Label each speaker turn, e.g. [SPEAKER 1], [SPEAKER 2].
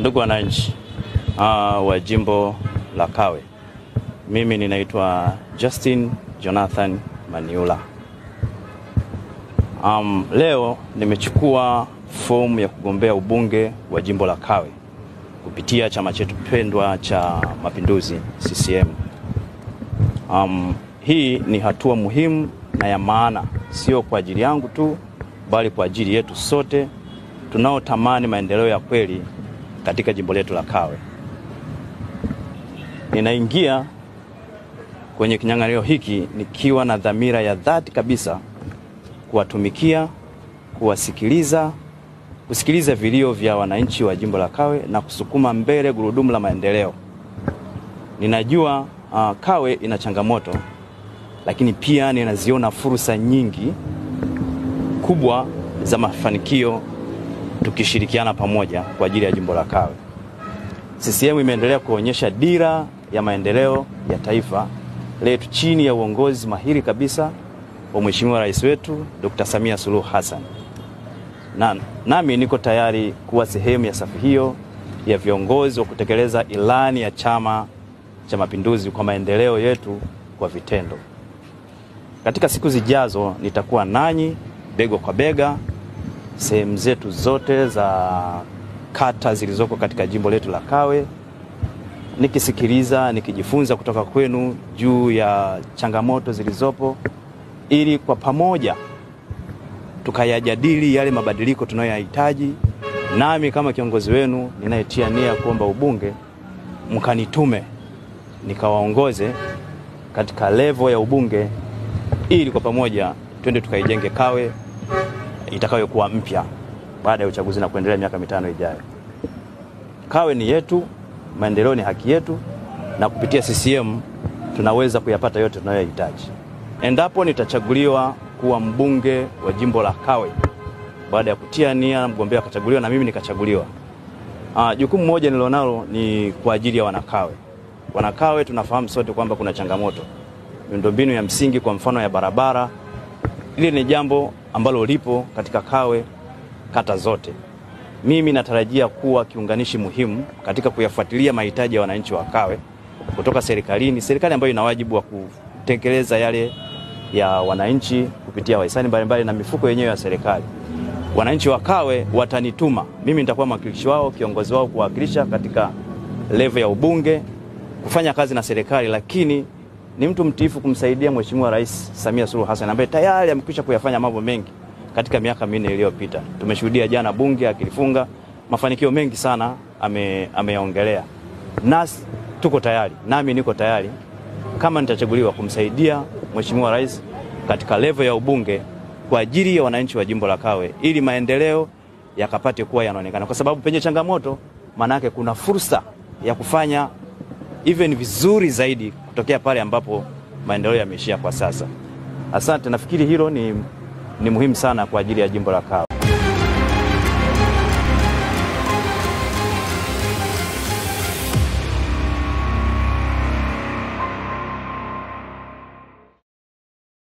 [SPEAKER 1] Ndugu wananchi wa jimbo la Kawe, mimi ninaitwa Justin Jonathan Maniula. Leo nimechukua fomu ya kugombea ubunge wa jimbo la Kawe kupitia chama chetu pendwa cha Mapinduzi CCM. Hii ni hatua muhimu na ya maana, sio kwa ajili yangu tu, bali kwa ajili yetu sote tunaotamani maendeleo ya kweli katika jimbo letu la Kawe. Ninaingia kwenye kinyang'anyiro hiki nikiwa na dhamira ya dhati kabisa kuwatumikia, kusikiliza vilio vya wananchi wa jimbo la Kawe na kusukuma mbele gurudumu la maendeleo. Ninajua Kawe ina changamoto, lakini pia ninaziona fursa nyingi kubwa za mafanikio tukishirikiana pamoja kwa ajili ya jimbo la Kawe. CCM imeendelea kuonyesha dira ya maendeleo ya taifa letu chini ya uongozi mahiri kabisa wa Mheshimiwa Rais wetu Dr. Samia Suluhu Hassan. Nami niko tayari kuwa sehemu ya safu hiyo ya viongozi wa kutekeleza ilani ya Chama cha Mapinduzi kwa maendeleo yetu kwa vitendo. Katika siku zijazo nitakuwa nanyi bega kwa bega sehemu zetu zote za kata zilizoko katika jimbo letu la Kawe, nikisikiliza, nikijifunza kutoka kwenu juu ya changamoto zilizopo, ili kwa pamoja tukayajadili yale mabadiliko tunayoyahitaji. Nami kama kiongozi wenu ninayetia nia kuomba ubunge, mkanitume nikawaongoze katika level ya ubunge, ili kwa pamoja twende tukaijenge Kawe itakayokuwa mpya baada ya uchaguzi na kuendelea miaka 5 ijayo. Kawe ni yetu, maendeleo ni haki yetu, na kupitia CCM tunaweza kuyapata yote tunayohitaji. Endapo nitachaguliwa kuwa mbunge wa jimbo la Kawe, baada ya kutia nia mgombea akachaguliwa na mimi nikachaguliwa, jukumu moja nilionalo ni kwa ajili ya wanakawe. Wanakawe tunafahamu sote kwamba kuna changamoto miundombinu ya msingi, kwa mfano ya barabara. Ile ni jambo ambalo lipo katika Kawe kata zote. Mimi natarajia kuwa kiunganishi muhimu katika kuyafuatilia mahitaji ya wananchi wa Kawe kutoka serikali ambayo ina wajibu wa kutekeleza yale ya wananchi kupitia wahisani mbalimbali na mifuko yenyewe ya serikali. Wananchi wa Kawe watanituma, mimi nitakuwa mwakilishi wao, kiongozi wao, kuwakilisha katika level ya ubunge, kufanya kazi na serikali, lakini ni mtu mtiifu kumsaidia Mheshimiwa Rais Samia Suluhu Hassan ambaye tayari amekwisha kuyafanya mambo mengi katika miaka 4 iliyopita. Tumeshuhudia jana bunge akilifunga, mafanikio mengi sana ameyaongelea. Nasi tuko tayari, nami niko tayari kama nitachaguliwa kumsaidia Mheshimiwa Rais katika level ya ubunge kwa ajili ya wananchi wa jimbo la Kawe, ili maendeleo yakapate kuwa yanaonekana, kwa sababu penye changamoto maana yake kuna fursa ya kufanya even vizuri zaidi kutokea pale ambapo maendeleo yameishia kwa sasa. Asante, nafikiri hilo ni muhimu sana kwa ajili ya jimbo la Kawe.